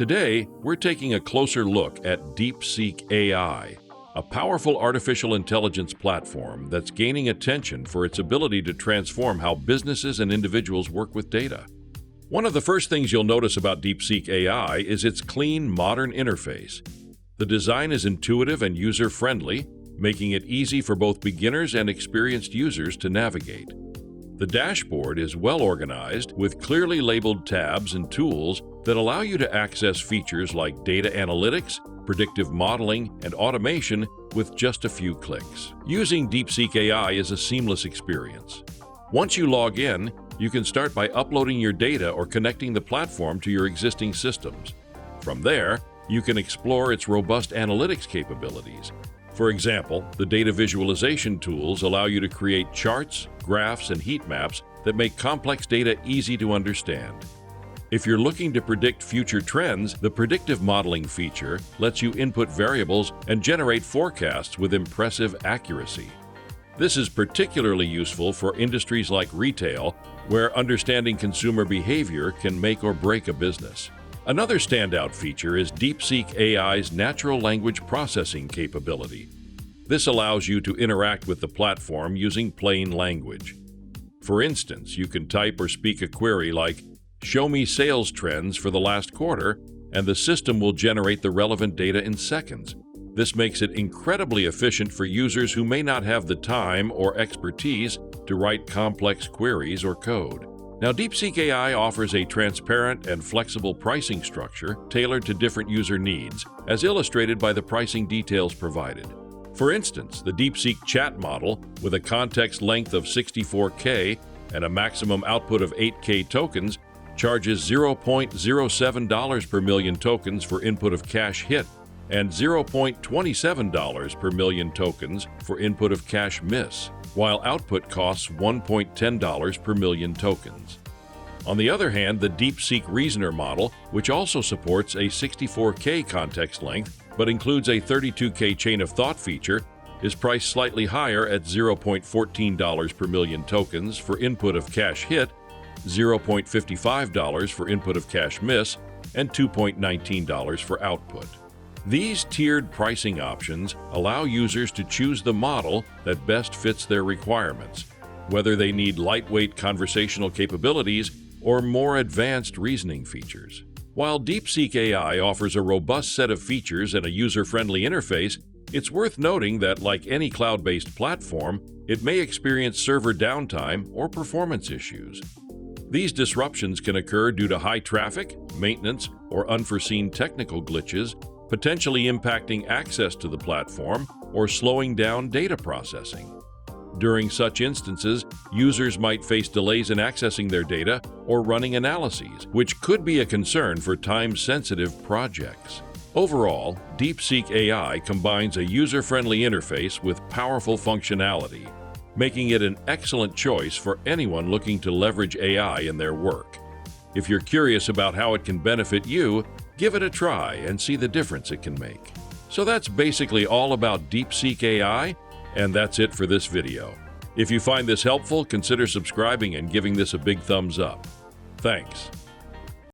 Today, we're taking a closer look at DeepSeek AI, a powerful artificial intelligence platform that's gaining attention for its ability to transform how businesses and individuals work with data. One of the first things you'll notice about DeepSeek AI is its clean, modern interface. The design is intuitive and user-friendly, making it easy for both beginners and experienced users to navigate. The dashboard is well organized with clearly labeled tabs and tools that allow you to access features like data analytics, predictive modeling, and automation with just a few clicks. Using DeepSeek AI is a seamless experience. Once you log in, you can start by uploading your data or connecting the platform to your existing systems. From there, you can explore its robust analytics capabilities. For example, the data visualization tools allow you to create charts, graphs, and heat maps that make complex data easy to understand. If you're looking to predict future trends, the predictive modeling feature lets you input variables and generate forecasts with impressive accuracy. This is particularly useful for industries like retail, where understanding consumer behavior can make or break a business. Another standout feature is DeepSeek AI's natural language processing capability. This allows you to interact with the platform using plain language. For instance, you can type or speak a query like, "Show me sales trends for the last quarter," and the system will generate the relevant data in seconds. This makes it incredibly efficient for users who may not have the time or expertise to write complex queries or code. Now, DeepSeek AI offers a transparent and flexible pricing structure tailored to different user needs, as illustrated by the pricing details provided. For instance, the DeepSeek chat model, with a context length of 64K and a maximum output of 8K tokens, charges $0.07 per million tokens for input of cache hit and $0.27 per million tokens for input of cache miss, while output costs $1.10 per million tokens. On the other hand, the DeepSeek Reasoner model, which also supports a 64K context length but includes a 32K chain of thought feature, is priced slightly higher at $0.14 per million tokens for input of cache hit, $0.55 for input of cache miss, and $2.19 for output. These tiered pricing options allow users to choose the model that best fits their requirements, whether they need lightweight conversational capabilities or more advanced reasoning features. While DeepSeek AI offers a robust set of features and a user-friendly interface, it's worth noting that, like any cloud-based platform, it may experience server downtime or performance issues. These disruptions can occur due to high traffic, maintenance, or unforeseen technical glitches, potentially impacting access to the platform or slowing down data processing. During such instances, users might face delays in accessing their data or running analyses, which could be a concern for time-sensitive projects. Overall, DeepSeek AI combines a user-friendly interface with powerful functionality, making it an excellent choice for anyone looking to leverage AI in their work. If you're curious about how it can benefit you, give it a try and see the difference it can make. So that's basically all about DeepSeek AI, and that's it for this video. If you find this helpful, consider subscribing and giving this a big thumbs up. Thanks.